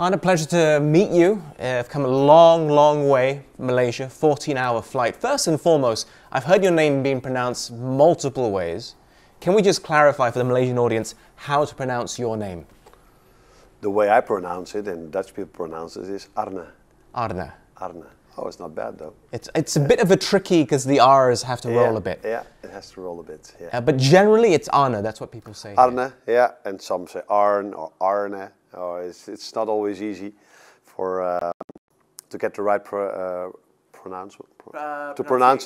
Arne, pleasure to meet you. I've come a long, long way from Malaysia, 14-hour flight. First and foremost, I've heard your name being pronounced multiple ways. Can we just clarify for the Malaysian audience how to pronounce your name? The way I pronounce it, and Dutch people pronounce it, is Arne. Arne. Arne. Oh, it's not bad though. It's a bit of a tricky because the R's have to roll a bit. Yeah, it has to roll a bit. Yeah. But generally it's Arne, that's what people say. Arne, yeah, and some say Arne or Arne. It's not always easy for to get the right pronounce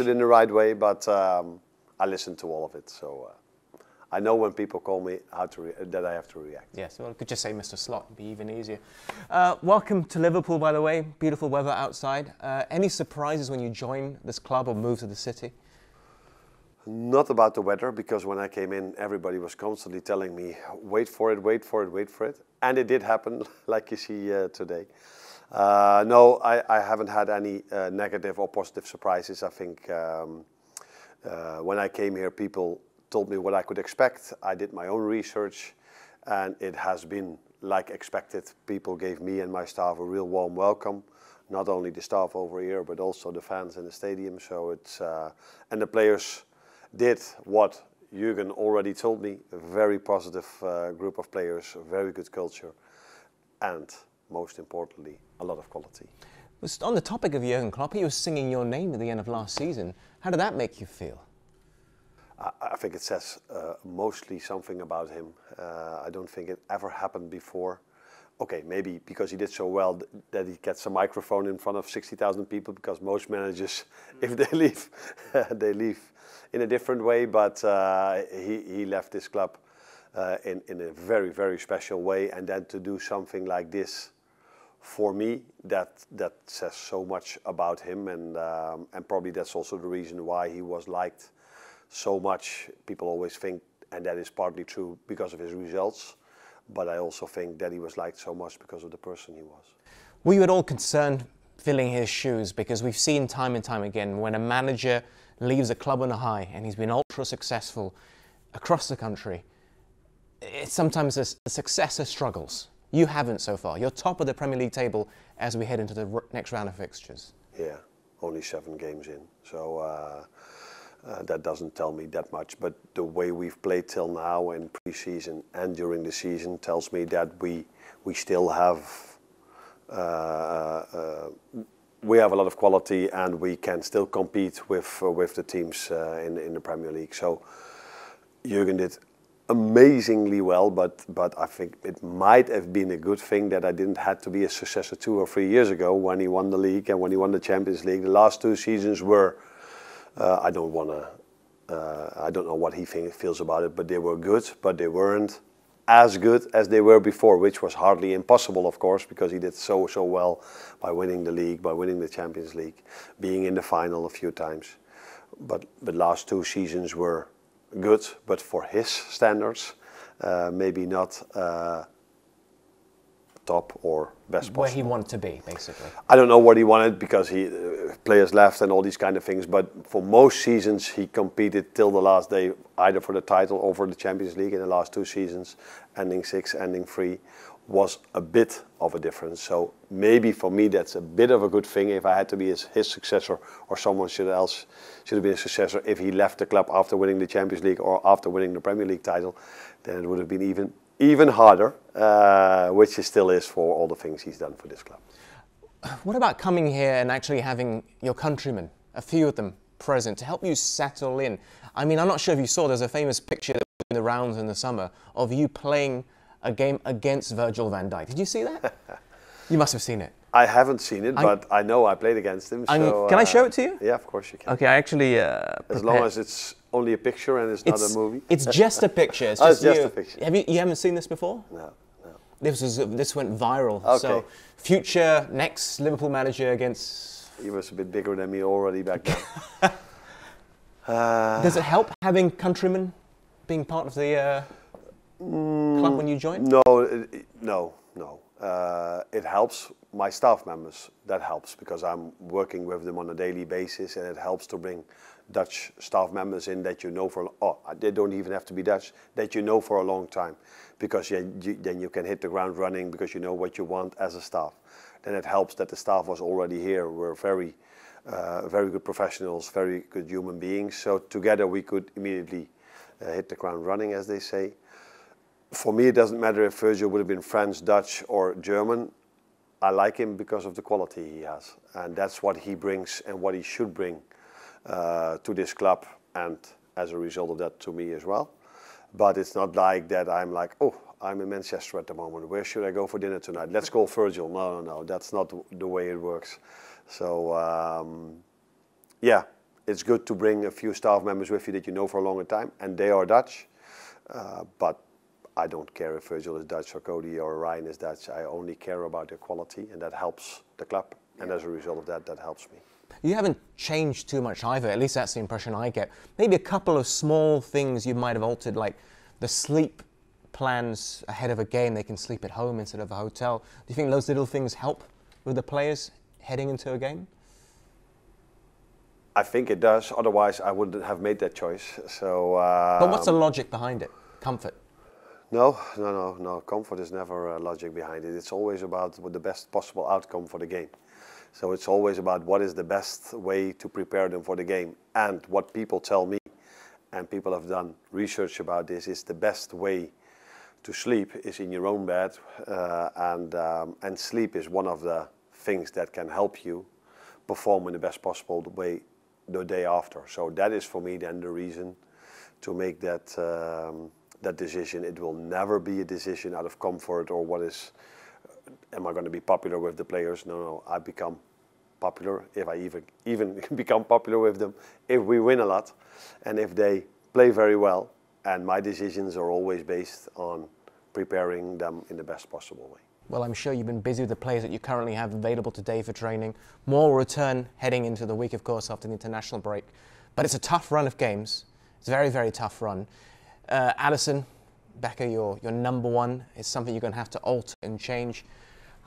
it in the right way. But I listen to all of it, so I know when people call me that I have to react. Yes, well, I could just say Mr. Slot, it'd be even easier. Welcome to Liverpool, by the way. Beautiful weather outside. Any surprises when you join this club or move to the city? Not about the weather, because when I came in, everybody was constantly telling me, wait for it, wait for it, wait for it. And it did happen, like you see today. No, I haven't had any negative or positive surprises. I think when I came here, people told me what I could expect. I did my own research, and it has been like expected. People gave me and my staff a real warm welcome. Not only the staff over here, but also the fans in the stadium. So it's and the players did what Jurgen already told me, a very positive group of players, a very good culture, and most importantly, a lot of quality. On the topic of Jurgen Klopp, he was singing your name at the end of last season. How did that make you feel? I think it says mostly something about him. I don't think it ever happened before. Okay, maybe because he did so well that he gets a microphone in front of 60,000 people, because most managers, if they leave, they leave in a different way. But he left this club in a very, very special way. And then to do something like this, for me, that says so much about him. And probably that's also the reason why he was liked so much. People always think, and that is partly true because of his results, but I also think that he was liked so much because of the person he was. Were you at all concerned filling his shoes? Because we've seen time and time again, when a manager leaves a club on a high and he's been ultra successful across the country, sometimes the successor struggles. You haven't so far. You're top of the Premier League table as we head into the next round of fixtures. Yeah, only 7 games in, so that doesn't tell me that much, but the way we've played till now in pre-season and during the season tells me that we still have we have a lot of quality, and we can still compete with the teams in the Premier League. So Jurgen did amazingly well, but I think it might have been a good thing that I didn't have to be a successor 2 or 3 years ago when he won the league and when he won the Champions League. The last 2 seasons were I don't know what he feels about it, but they were good, but they weren't as good as they were before, which was hardly impossible, of course, because he did so well by winning the league, by winning the Champions League, being in the final a few times. But the last 2 seasons were good, but for his standards, maybe not top or best possible. Where he wanted to be, basically. I don't know what he wanted, because players left and all these kind of things, but for most seasons he competed till the last day, either for the title or for the Champions League. In the last 2 seasons, ending 6, ending 3, was a bit of a difference. So maybe for me that's a bit of a good thing. If I had to be his successor, or someone else should have been a successor, if he left the club after winning the Champions League or after winning the Premier League title, then it would have been even harder, which it still is for all the things he's done for this club. What about coming here and actually having your countrymen, a few of them, present to help you settle in? I mean, I'm not sure if you saw, there's a famous picture that was in the rounds in the summer of you playing a game against Virgil van Dijk. Did you see that? You must have seen it. I haven't seen it, but I know I played against him. So, can I show it to you? Yeah, of course you can. Okay, I actually as long as it's only a picture and it's not a movie. It's just a picture. It's just a picture. You haven't seen this before? No. This went viral. Okay. So, future next Liverpool manager against. He was a bit bigger than me already back then. Does it help having countrymen being part of the club when you join? No. it helps my staff members. That helps because I'm working with them on a daily basis, and it helps to bring Dutch staff members in that you know for, they don't even have to be Dutch, that you know for a long time, because then you can hit the ground running because you know what you want as a staff. Then it helps that the staff was already here. We're very good professionals, very good human beings. So together we could immediately hit the ground running, as they say. For me, it doesn't matter if Virgil would have been French, Dutch, or German. I like him because of the quality he has, and that's what he brings and what he should bring to this club, and as a result of that, to me as well. But it's not like that I'm like, oh, I'm in Manchester at the moment. Where should I go for dinner tonight? Let's call Virgil. No. That's not the way it works. So, yeah, it's good to bring a few staff members with you that you know for a longer time, and they are Dutch. But I don't care if Virgil is Dutch or Cody or Ryan is Dutch. I only care about their quality, and that helps the club. And as a result of that, that helps me. You haven't changed too much either, at least that's the impression I get. Maybe a couple of small things you might have altered, like the sleep plans ahead of a game. They can sleep at home instead of a hotel. Do you think those little things help with the players heading into a game? I think it does, otherwise I wouldn't have made that choice. So. But what's the logic behind it? Comfort? No. Comfort is never logic behind it. It's always about what the best possible outcome for the game. So it's always about what is the best way to prepare them for the game. And what people tell me, and people have done research about this, is the best way to sleep is in your own bed. And sleep is one of the things that can help you perform in the best possible way the day after. So that is for me then the reason to make that that decision. It will never be a decision out of comfort or what is, am I going to be popular with the players? No, I become popular, if I even become popular with them, if we win a lot and if they play very well. And my decisions are always based on preparing them in the best possible way. Well, I'm sure you've been busy with the players that you currently have available today for training. More will return heading into the week, of course, after the international break. But it's a tough run of games. It's a very, very tough run. Alisson, Becker, your number one, is something you're going to have to alter and change.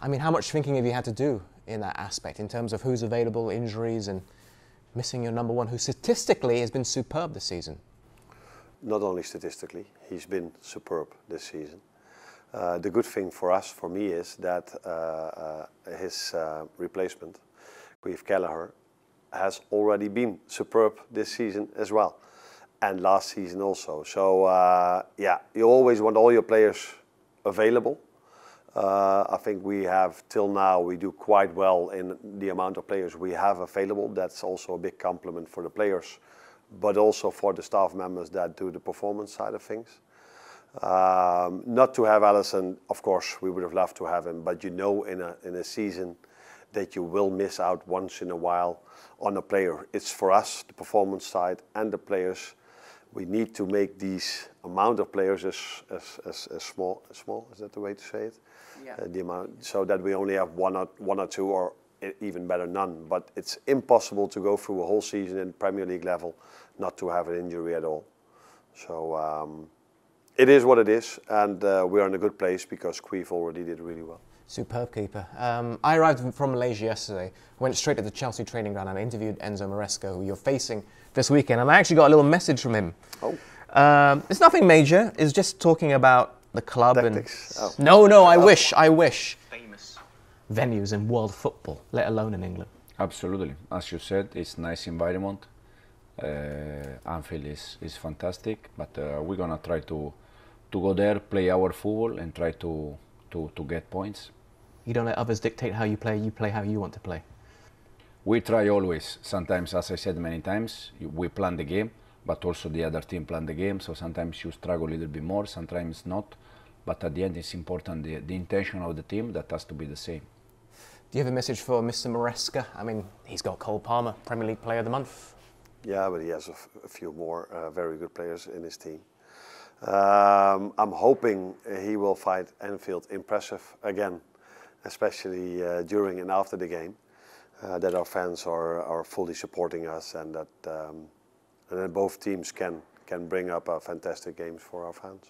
I mean, how much thinking have you had to do in that aspect, in terms of who's available, injuries, and missing your number one, who statistically has been superb this season? Not only statistically, he's been superb this season. The good thing for us, for me, is that his replacement, Queeve Kelleher, has already been superb this season as well, and last season also. So yeah, you always want all your players available. I think we have, till now, we do quite well in the amount of players we have available. That's also a big compliment for the players, but also for the staff members that do the performance side of things. Not to have Alisson, of course, we would have loved to have him, but you know in a season that you will miss out once in a while on a player. It's for us, the performance side and the players. We need to make these amount of players as small, is that the way to say it? Yeah. The amount, so that we only have one or two, or even better, none. But it's impossible to go through a whole season in Premier League level not to have an injury at all. So it is what it is, and we're in a good place because Queeve already did really well. Superb keeper. I arrived from Malaysia yesterday, went straight to the Chelsea training ground and I interviewed Enzo Maresca, who you're facing this weekend, and I actually got a little message from him. Oh. It's nothing major, it's just talking about the club. Tactics. And no, I wish. Famous venues in world football, let alone in England. Absolutely. As you said, it's a nice environment. Anfield is fantastic, but we're going to try to go there, play our football and try to get points. You don't let others dictate how you play how you want to play. We try always. Sometimes, as I said many times, we plan the game, but also the other team plan the game, so sometimes you struggle a little bit more, sometimes not, but at the end it's important the intention of the team that has to be the same. Do you have a message for Mr. Maresca? I mean, he's got Cole Palmer, Premier League Player of the Month. Yeah, but he has a few more very good players in his team. I'm hoping he will find Anfield impressive again, especially during and after the game, that our fans are fully supporting us, and that both teams can bring up fantastic games for our fans.